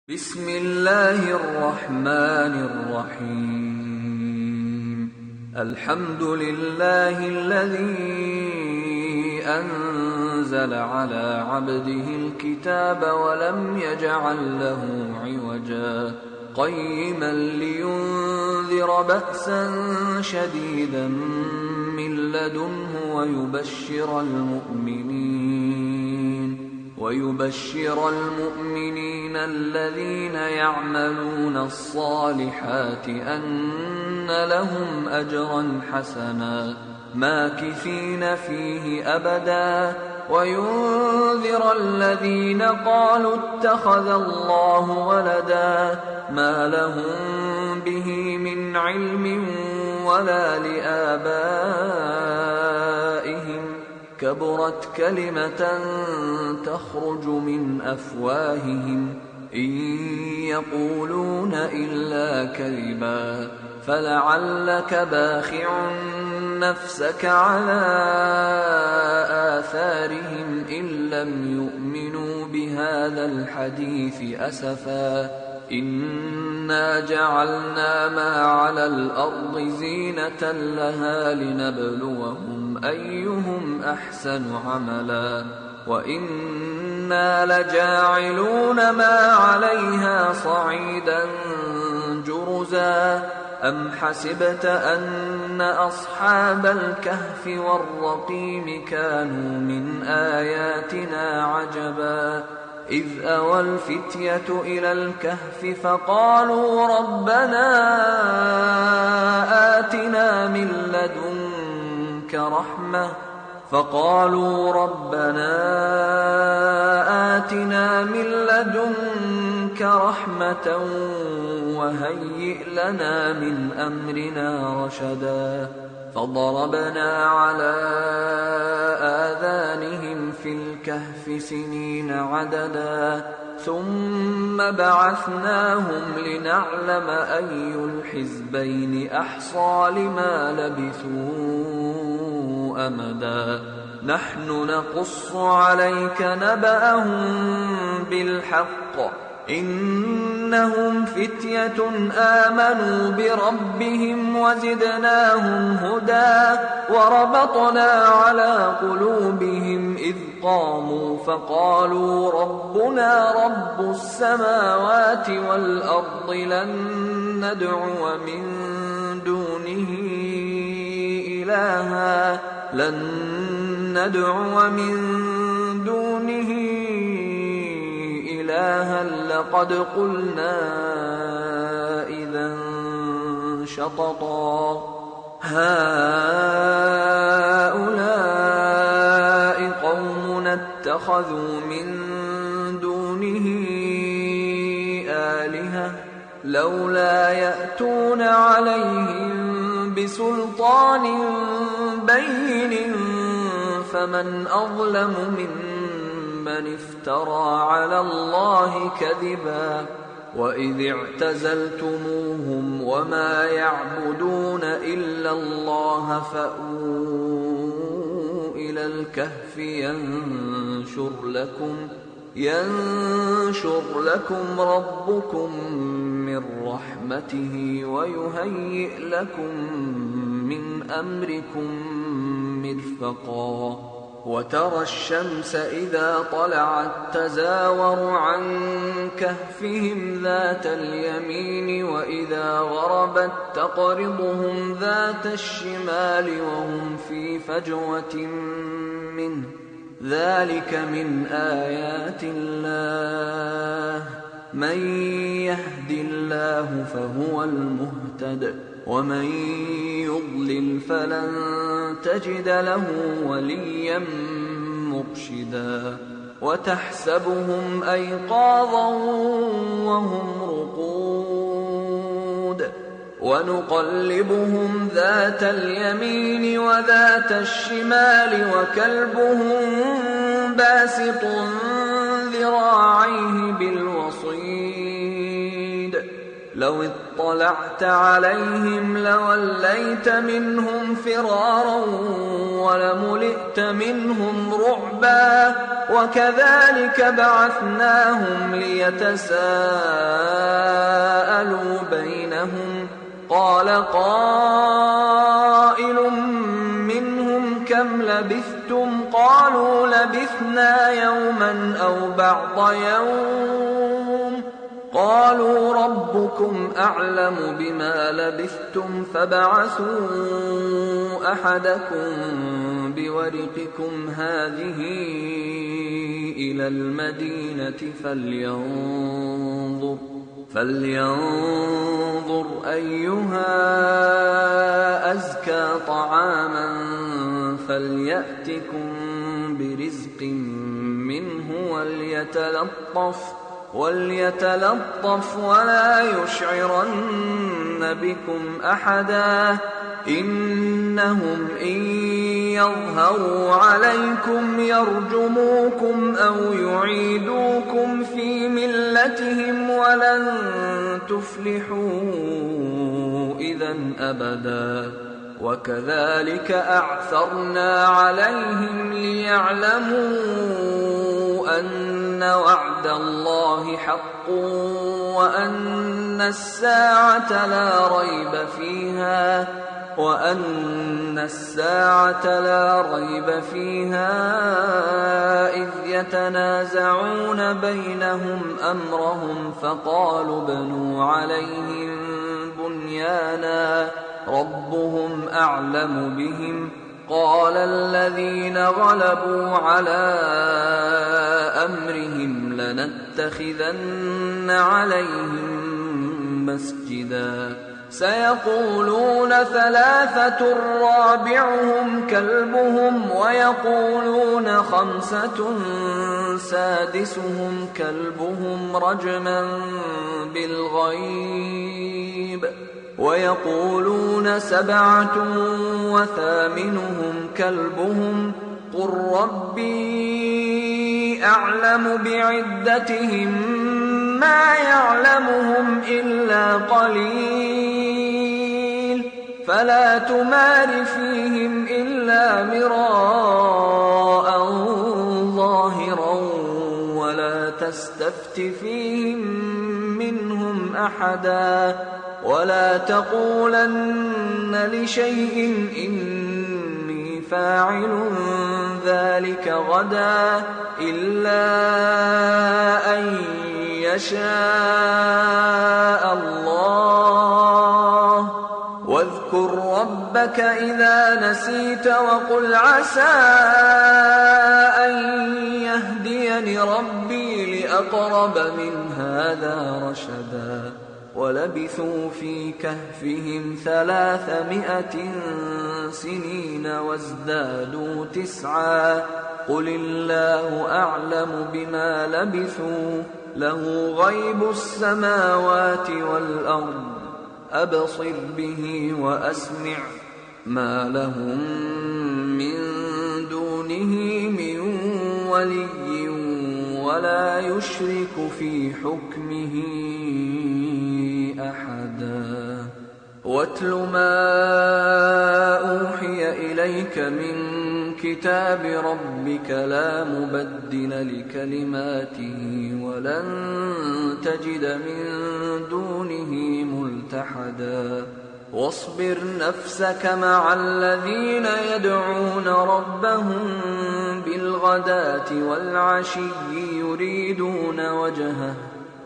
بسم الله الرحمن الرحيم. الحمد لله الذي أنزل على عبده الكتاب ولم يجعل له عوجا قيما لينذر بأسا شديدا من لدنه ويبشر المؤمنين الذين يعملون الصالحات أن لهم أجرا حسنا ماكثين فيه أبدا وينذر الذين قالوا اتخذ الله ولدا ما لهم به من علم ولا لآبائهم كبرت كلمة تخرج من أفواههم إن يقولون إلا كذبا فلعلك باخع نفسك على آثارهم إن لم يؤمنوا بهذا الحديث أسفا إنا جعلنا ما على الأرض زينة لها لنبلوهم أيهم أحسن عملا وإنا لجاعلون ما عليها صعيدا جرزا أم حسبت أن أصحاب الكهف والرقيم كانوا من آياتنا عجبا إذ أوى الفتية إلى الكهف فقالوا ربنا آتنا من لدنك رحمة وهيئ لنا من أمرنا رشدا فضربنا على آذانهم في الكهف سنين عددا ثم بعثناهم لنعلم أي الحزبين أحصى لما لبثوا أمدا نحن نقص عليك نبأهم بالحق إنهم فتية آمنوا بربهم وزدناهم هدى وربطنا على قلوبهم إذ قاموا فقالوا ربنا رب السماوات والأرض لن ندعو من دونه إلها لقد قلنا إذا شططا هؤلاء قوم اتخذوا من دونه آلهة لولا يأتون عليهم بسلطان بين فمن أظلم ممن افترى على الله كذبا وإذ اعتزلتموهم وما يعبدون إلا الله فأووا إلى الكهف ينشر لكم ربكم من رحمته ويهيئ لكم من أمركم مرفقا وترى الشمس إذا طلعت تزاور عن كهفهم ذات اليمين وإذا غربت تقرضهم ذات الشمال وهم في فجوة منه ذلك من آيات الله من يهد الله فهو المهتد ومن يضلل فلن تجد له وليا مرشدا وتحسبهم أيقاظا وهم رقود ونقلبهم ذات اليمين وذات الشمال وكلبهم باسط ذراعيه بالوصيد لو اطلعت عليهم لوليت منهم فرارا ولملئت منهم رعبا وكذلك بعثناهم ليتساءلوا بينهم قال قائل منهم كم لبثتم قالوا لبثنا يوما أو بعض يوم قالوا ربكم أعلم بما لبثتم فابعثوا أحدكم بورقكم هذه إلى المدينة فلينظر أيها أزكى طعاما فليأتكم برزق منه وليتلطف ولا يشعرن بكم أحدا إنهم إن يظهروا عليكم يرجموكم أو يعيدوكم في ملتهم ولن تفلحوا إذا أبدا وكذلك أعثرنا عليهم ليعلموا أن وعد الله حق وأن الساعة لا ريب فيها إذ يتنازعون بينهم أمرهم فقالوا ابنوا عليهم بنيانا ربهم أعلم بهم قال الذين غلبوا على أمرهم لنتخذن عليهم مسجدا سيقولون ثلاثة رابعهم كلبهم ويقولون خمسة سادسهم كلبهم رجما بالغيب ويقولون سبعة وثامنهم كلبهم قل ربي أعلم بعدتهم ما يعلمهم إلا قليل فلا تمار فيهم إلا مراء ظاهرا ولا تستفت فيهم منهم أحدا ولا تقولن لشيء إني فاعل ذلك غدا إلا أن يشاء الله واذكر ربك إذا نسيت وقل عسى أن يهديني ربي لأقرب من هذا رشدا ولبثوا في كهفهم 300 سنين وازدادوا 9 قل الله أعلم بما لبثوا له غيب السماوات والأرض أبصر به وأسمع ما لهم من دونه من ولي ولا يشرك في حكمه أحدا واتل ما أوحي إليك من كتاب ربك لا مبدل لكلماته ولن تجد من دونه ملتحدا واصبر نفسك مع الذين يدعون ربهم بالغداة والعشي يريدون وجهه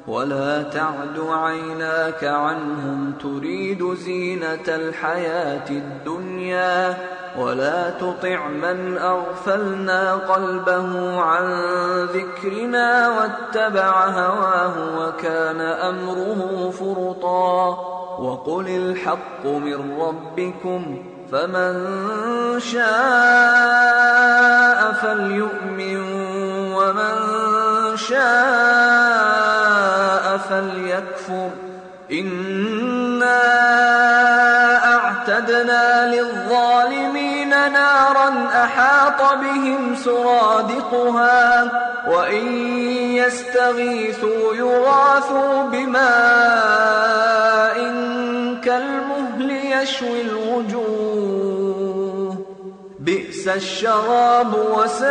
ولا تعد عيناك عنهم تريد زينة الحياة الدنيا ولا تطع من أغفلنا قلبه عن ذكرنا واتبع هواه وكان أمره فرطا وقل الحق من ربكم فمن شاء فليؤمن ومن شاء فليكفر إنا أعتدنا للظالمين نارا أحاط بهم سرادقها وإن يستغيثوا يغاثوا بماء يشوي الوجوه بئس الشراب وساءت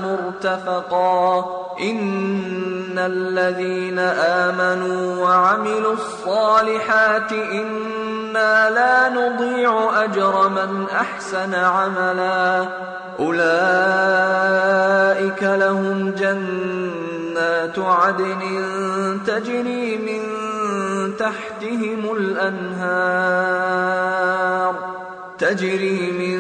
مرتفقا إن الذين آمنوا وعملوا الصالحات إنا لا نضيع أجر من أحسن عملا أولئك لهم جنات عدن تجري من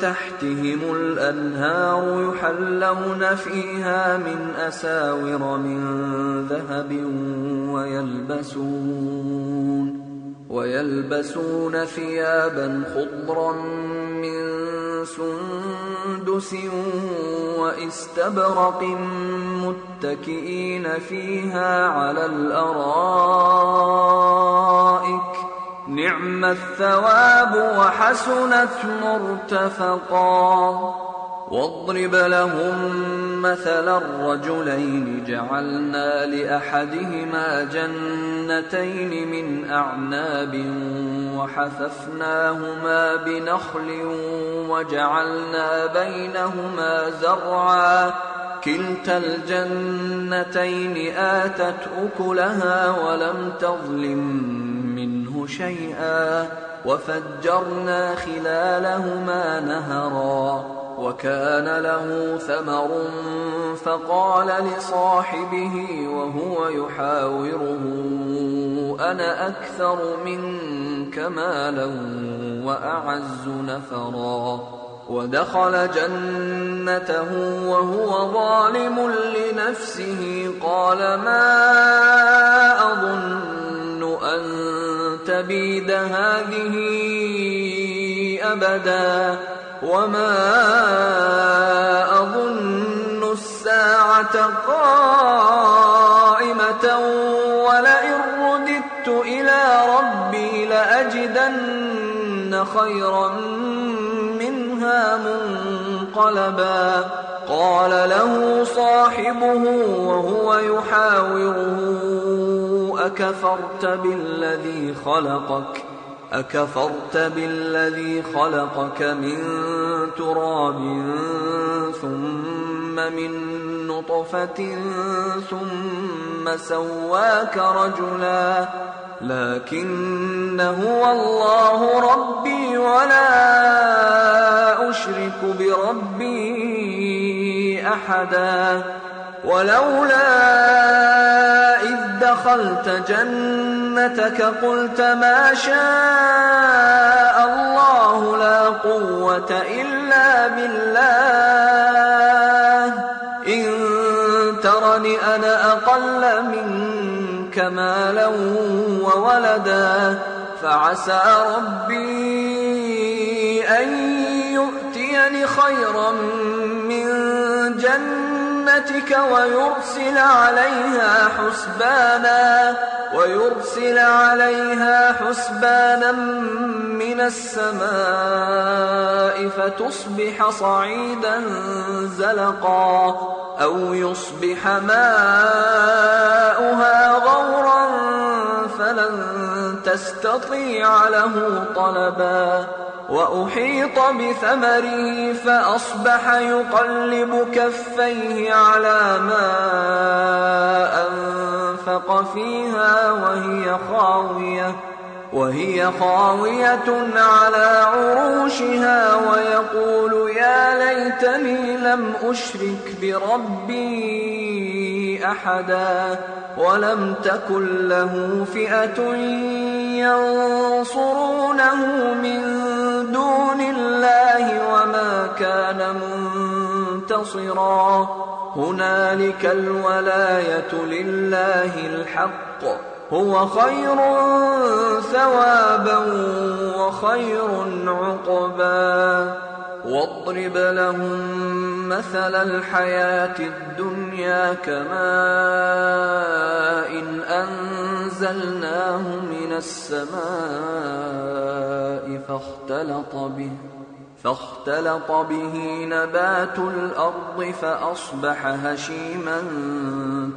تحتهم الأنهار يحلون فيها من أساور من ذهب ويلبسون ثيابا خضرا من سندس واستبرق متكئين فيها على الأرائك نعم الثواب وحسنت مرتفقا واضرب لهم مثلا الرجلين جعلنا لأحدهما جنتين من أعناب وحففناهما بنخل وجعلنا بينهما زرعا كلتا الجنتين آتت أكلها ولم تظلم منه شيئا وفجرنا خلالهما نهرا وكان له ثمر فقال لصاحبه وهو يحاوره أنا أكثر منك مالا وأعز نفرا ودخل جنته وهو ظالم لنفسه قال ما أظن أن تبيد هذه أبدا وما أظن الساعة قائمة ولئن رددت إلى ربي لأجدن خيرا منها منقلبا قال له صاحبه وهو يحاوره أكفرت بالذي خلقك من تراب ثم من نطفة ثم سواك رجلا لكن هو الله ربي ولا أشرك بربي أحدا ولولا إذ دخلت جنتك قلت ما شاء الله لا قوة إلا بالله إن ترني أنا أقل منك مالا وولدا فعسى ربي أن يؤتيني خيرا من جنتك ويرسل عليها حسبانا من السماء فتصبح صعيدا زلقا أو يصبح ماؤها غورا فلن تستطيع له طلبا وأحيط بثمره فأصبح يقلب كفيه على ما أنفق فيها وهي خاوية على عروشها ويقول يا ليتني لم أشرك بربي أحدا ولم تكن له فئة ينصرونه من دون الله وما كان منتصرا هنالك الولاية لله الحق هو خير ثوابا وخير عقبا واضرب لهم مثل الحياة الدنيا كماء أنزلناه من السماء فاختلط به نبات الأرض فأصبح هشيما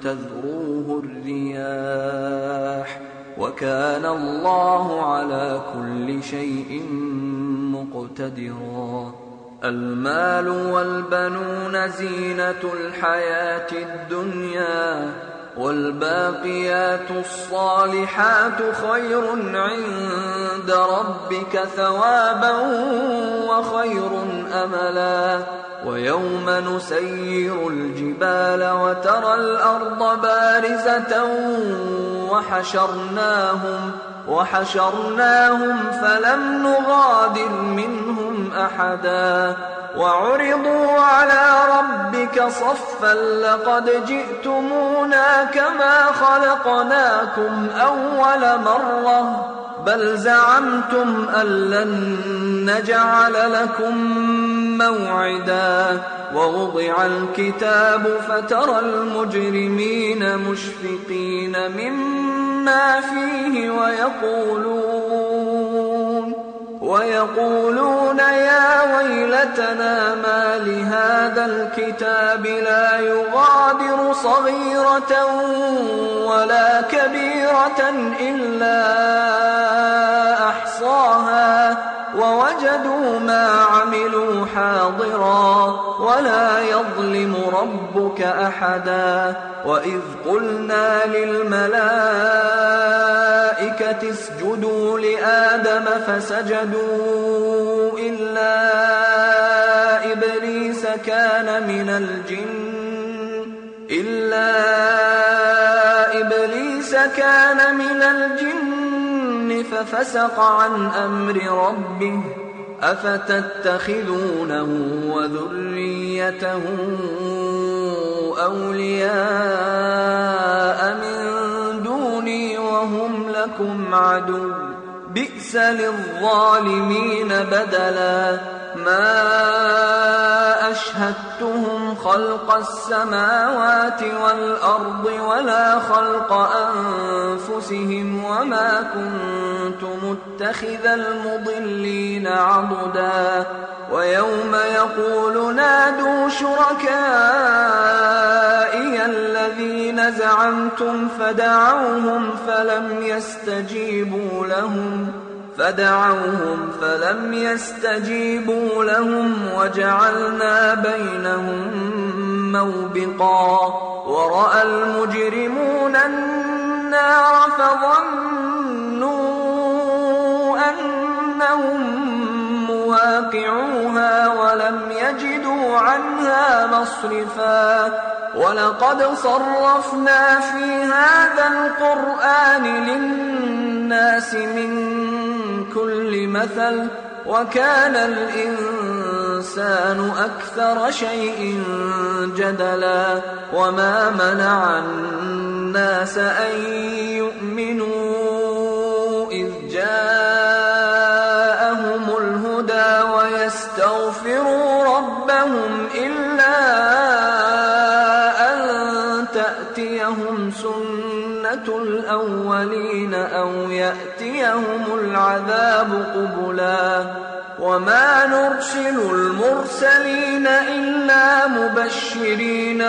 تذروه الرياح وكان الله على كل شيء مقتدرا. المال والبنون زينة الحياة الدنيا، والباقيات الصالحات خير عند ربك ثوابا وخير أملا. ويوم نسير الجبال وترى الأرض بارزة وحشرناهم فلم نغادر منهم أحدا. وعرضوا على ربك صفا لقد جئتمونا كما خلقناكم أول مرة بل زعمتم أن لن نجعل لكم موعدا. ووضع الكتاب فترى المجرمين مشفقين مما فيه ويقولون يا ويلتنا ما لهذا الكتاب لا يغادر صغيرة ولا كبيرة إلا أحصاها ووجدوا ما عملوا حاضرا ولا يظلم ربك أحدا. وإذ قلنا للملائكة اسجدوا لآدم فسجدوا إلا إبليس كان من الجن ففسق عن أمر ربه أفتتخذونه وذريته أولياء من دوني وهم لكم عدو بئس للظالمين بدلا. ما أشهدتهم خلق السماوات والأرض ولا خلق أنفسهم وما كنت متخذ المضلين عضدا. ويوم يقول نادوا شركائي الذين زعمتم فدعوهم فلم يستجيبوا لهم وجعلنا بينهم موبقا. ورأى المجرمون النار فظنوا أنهم مواقعوها ولم يجدوا عنها مصرفا. ولقد صرفنا في هذا القرآن للناس من كل مثل وكان الإنسان أكثر شيء جدلا. وما منع الناس أن يؤمنوا إذ جاءهم الهدى ويستغفروا ربهم إلا أن تأتيهم سنة الأولين أو يأتيهم العذاب قبلا. وما نرسل المرسلين إلا مبشرين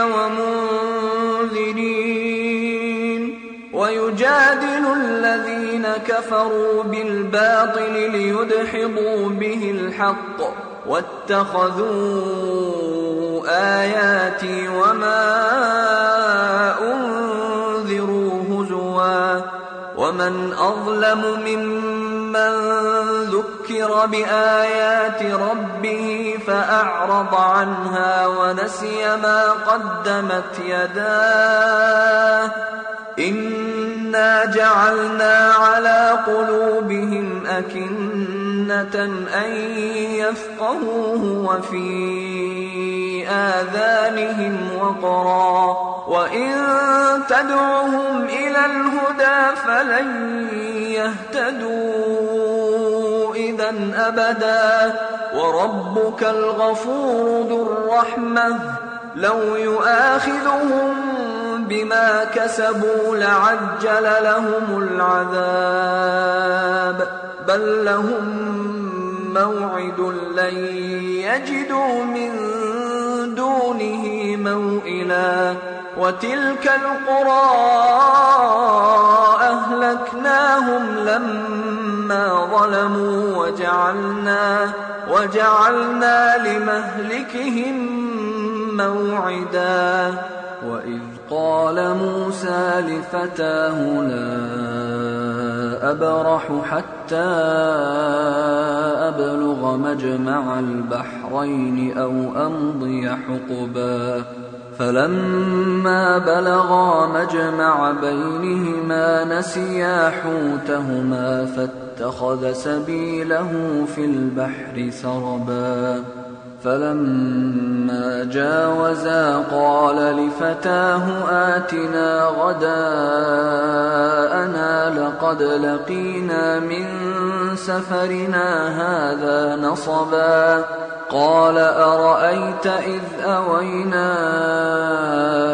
ومنذرين ويجادل الذين كفروا بالباطل ليدحضوا به الحق واتخذوا آياتي وما أنذروا هزوا. ومن أظلم ممن ذكر بآيات ربه فأعرض عنها ونسي ما قدمت يداه إنا جعلنا على قلوبهم أكنة أن يفقهوه وفي آذانهم وقرا وإن تدعهم إلى الهدى فلن يهتدوا إذا أبدا. وربك الغفور ذو الرحمة لو يؤاخذهم بما كسبوا لعجل لهم العذاب بل لهم موعد لن يجدوا من دونه موئلا. وتلك القرى أهلكناها وجعلنا لمهلكهم موعدا. وإذ قال موسى لفتاه لا أبرح حتى أبلغ مجمع البحرين أو أمضي حقبا فلما بلغا مجمع بينهما نسيا حوتهما فاتخذ سبيله في البحر سربا فلما جاوزا قال لفتاه آتنا غداءنا لقد لقينا من سفرنا هذا نصبا قال أرأيت إذ أوينا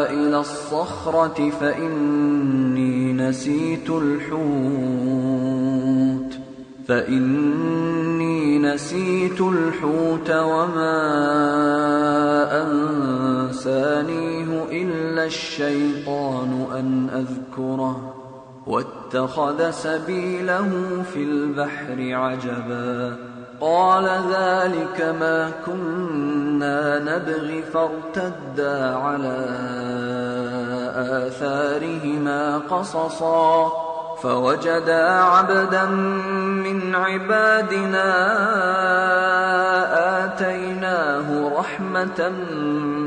إلى الصخرة فإني نسيت الحوت وما أنسانيه إلا الشيطان أن أذكره واتخذ سبيله في البحر عجبا قال ذلك ما كنا نبغي فارتدا على آثارهما قصصا فوجدا عبدا من عبادنا آتيناه رحمة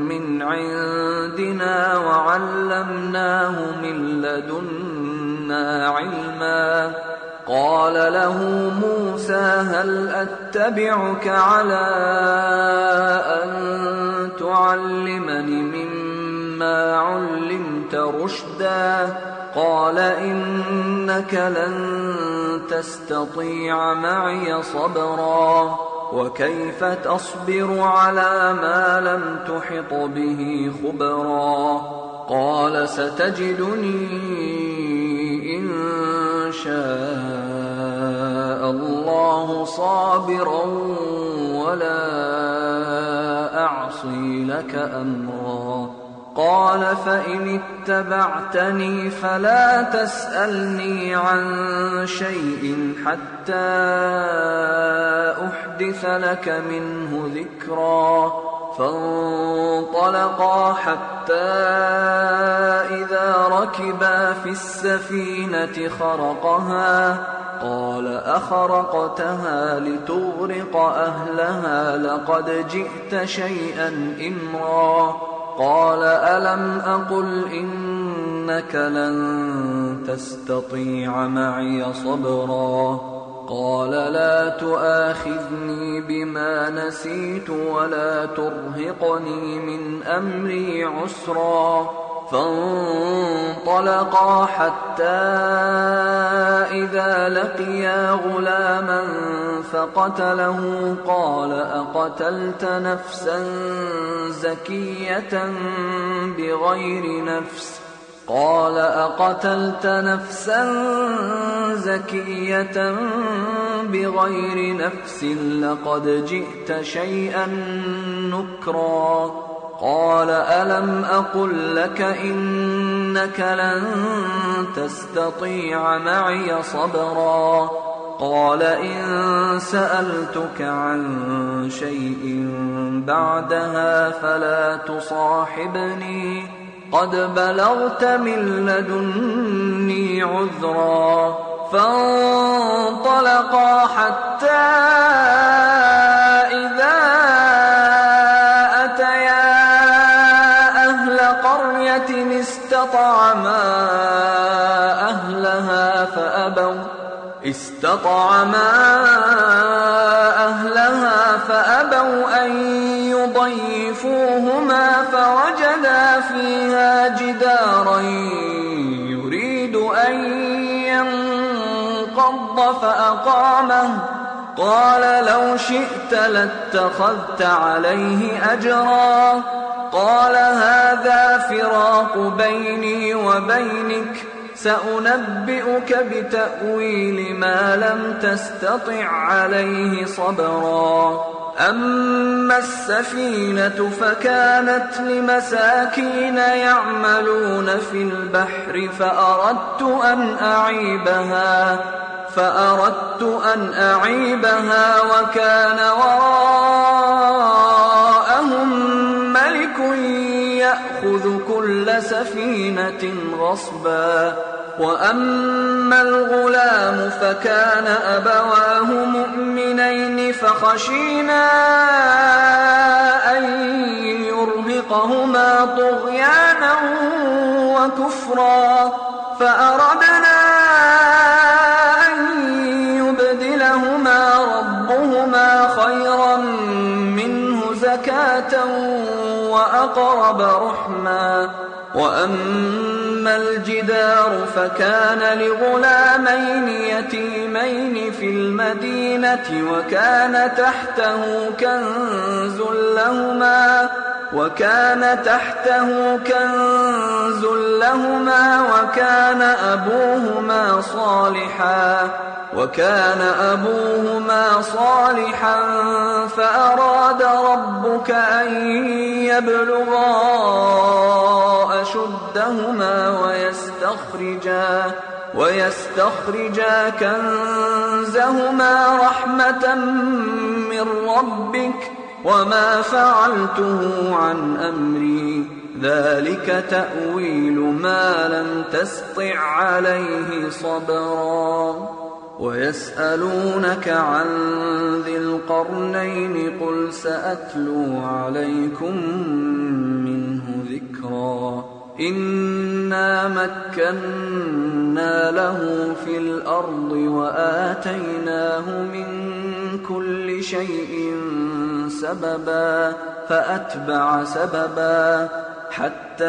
من عندنا وعلمناه من لدنا علما قال له موسى هل أتبعك على أن تعلمني مما علمت رشدا قال إنك لن تستطيع معي صبرا وكيف تصبر على ما لم تحط به خبرا قال ستجدني إن شاء الله صابرا ولا أعصي لك أمرا قال فإن اتبعتني فلا تسألني عن شيء حتى أحدث لك منه ذكرا فانطلقا حتى إذا ركبا في السفينة خرقها قال أخرقتها لتغرق أهلها لقد جئت شيئا إمرا قال ألم أقل إنك لن تستطيع معي صبرا قال لا تؤاخذني بما نسيت ولا ترهقني من أمري عسرا فانطلقا حتى إذا لقيا غلاما فقتله قال أقتلت نفسا زكية بغير نفس لقد جئت شيئا نكرا قال ألم أقل لك إنك لن تستطيع معي صبرا قال إن سألتك عن شيء بعدها فلا تصاحبني قد بلغت من لدني عذرا فانطلقا حتى إذا أتيا أهل قرية استطعما أهلها فأبوا أن يضيفوهما فوجدا فيها جدارا يريد أن ينقض فأقامه قال لو شئت لاتخذت عليه أجرا قال هذا فراق بيني وبينك سأنبئك بتأويل ما لم تستطع عليه صبرا أما السفينة فكانت لمساكين فأردت أن أعيبها وكان وراءهم ملك يأخذ كل سفينة غصبا. وأما الغلام فكان أبواه مؤمنين فخشينا أن يرهقهما طغيانا وكفرا، فأردنا أن يبدلهما ربهما خيرا منه زكاة وأقرب رحما. وأما الجدار فكان لغلامين يتيمين في المدينة وكان تحته كنز لهما وكان أبوهما صالحا فأراد ربك أن يبلغا أشدهما ويستخرجا كنزهما رحمة من ربك وما فعلته عن أمري ذلك تأويل ما لم تسطع عليه صبرا. ويسألونك عن ذي القرنين قل سأتلو عليكم منه ذكرا. إنا مكنا له في الأرض وآتيناه من كل شيء سببا فأتبع سببا حتى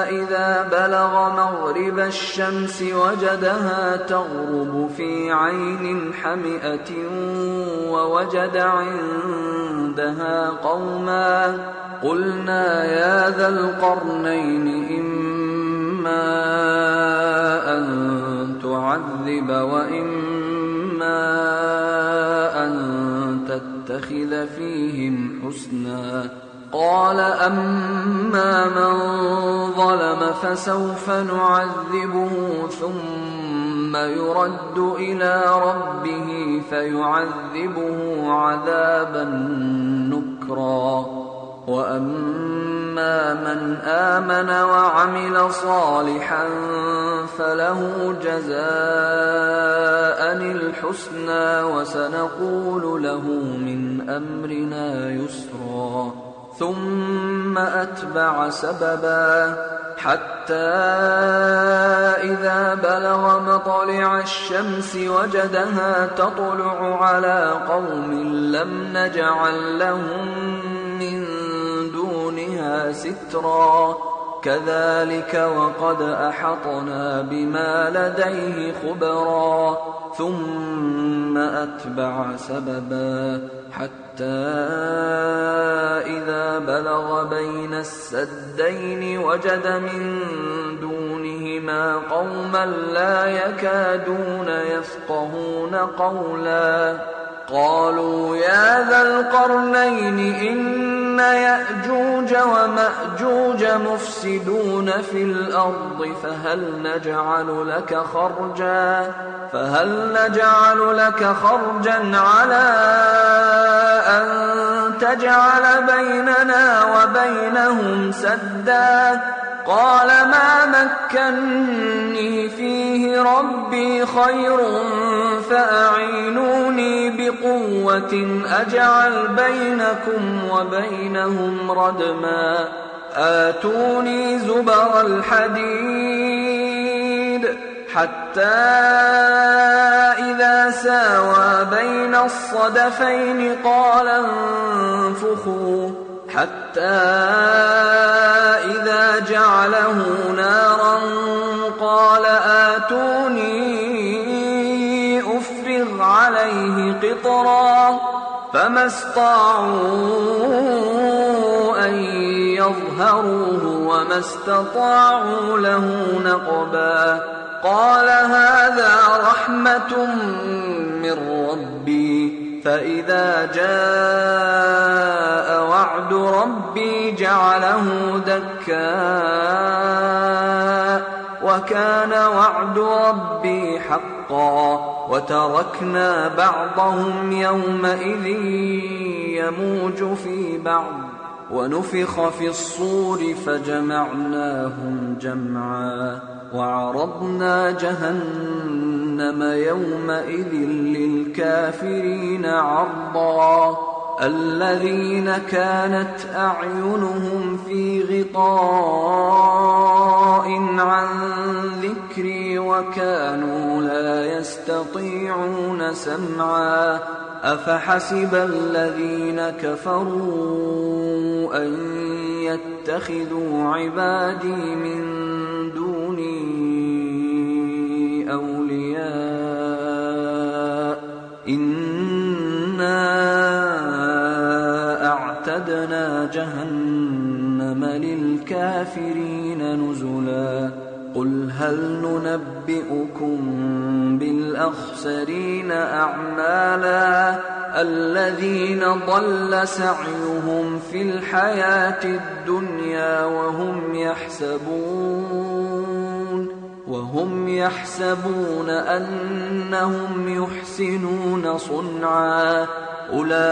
إذا بلغ مغرب الشمس وجدها تغرب في عين حمئة ووجد عندها قوما قلنا يا ذا القرنين إما أن تعذب وإما أن تتخذ فيهم حسنا. قال أما من ظلم فسوف نعذبه ثم يرد إلى ربه فيعذبه عذابا نكرا. وأما من آمن وعمل صالحا فله جزاء الحسنى وسنقول له من أمرنا يسرا. ثم أتبع سببا حتى إذا بلغ مطلع الشمس وجدها تطلع على قوم لم نجعل لهم من دونها سترا. كذلك وقد أحطنا بما لديه خبرا. ثم أتبع سببا حتى إذا بلغ بين السدين وجد من دونهما قوما لا يكادون يفقهون قولا. قالوا يا ذا القرنين إن يأجوج ومأجوج مفسدون في الأرض فهل نجعل لك خرجا على أن تجعل بيننا وبينهم سدا. قال ما مكني فيه ربي خير فأعينوني بقوة أجعل بينكم وبينهم ردما. آتوني زبر الحديد حتى إذا ساوى بين الصدفين قال انفخوا حتى إذا جعله نارا قال آتوني أفرغ عليه قطرا. فما استطاعوا أن يظهروه وما استطاعوا له نقبا. قال هذا رحمة من ربي فإذا جاء وعد ربي جعله دكا وكان وعد ربي حقا وتركنا بعضهم يومئذ يموج في بعض ونفخ في الصور فجمعناهم جمعا وعرضنا جهنم يومئذ للكافرين عرضا الذين كانت أعينهم في غطاء عن ذكري وكانوا لا يستطيعون سمعا أفحسب الذين كفروا أن يتخذوا عبادي من دوني أولياء إنا أعتدنا جهنم للكافرين نزلا قل هل ننبئكم بالأخسرين أعمالا الذين ضل سعيهم في الحياة الدنيا وهم يحسبون أنهم يحسنون صنعا أولئك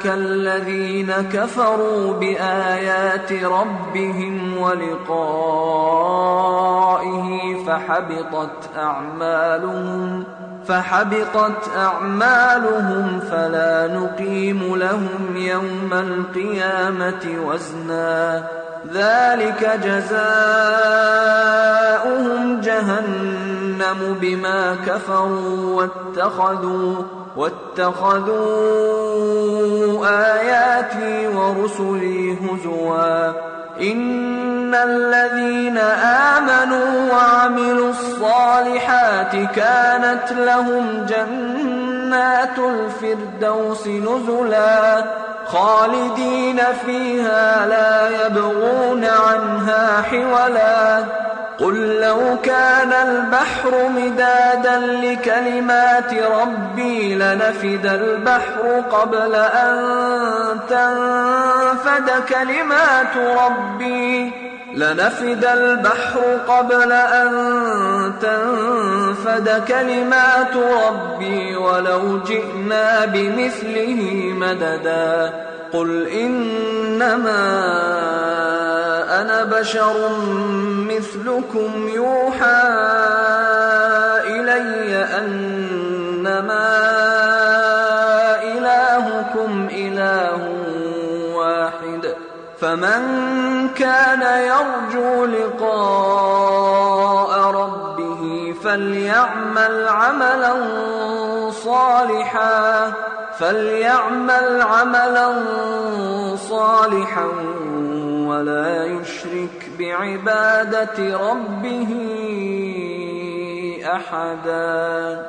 الذين كفروا بآيات ربهم ولقائه فحبطت أعمالهم فلا نقيم لهم يوم القيامة وزنا ذلك جزاؤهم جهنم بما كفروا واتخذوا آياتي ورسلي هزوا إن الذين آمنوا وعملوا الصالحات كانت لهم جنات الفردوس نزلا خالدين فيها لا يبغون عنها حولا قل لو كان البحر مدادا لكلمات ربي لنفد البحر قبل أن تنفد كلمات ربي ولو جئنا بمثله مددا قل إنما أنا بشر مثلكم يوحى إلي أنما إلهكم إله واحد فمن كان يرجو لقاء ربه فليعمل عملا صالحا ولا يشرك بعبادة ربه أحدا.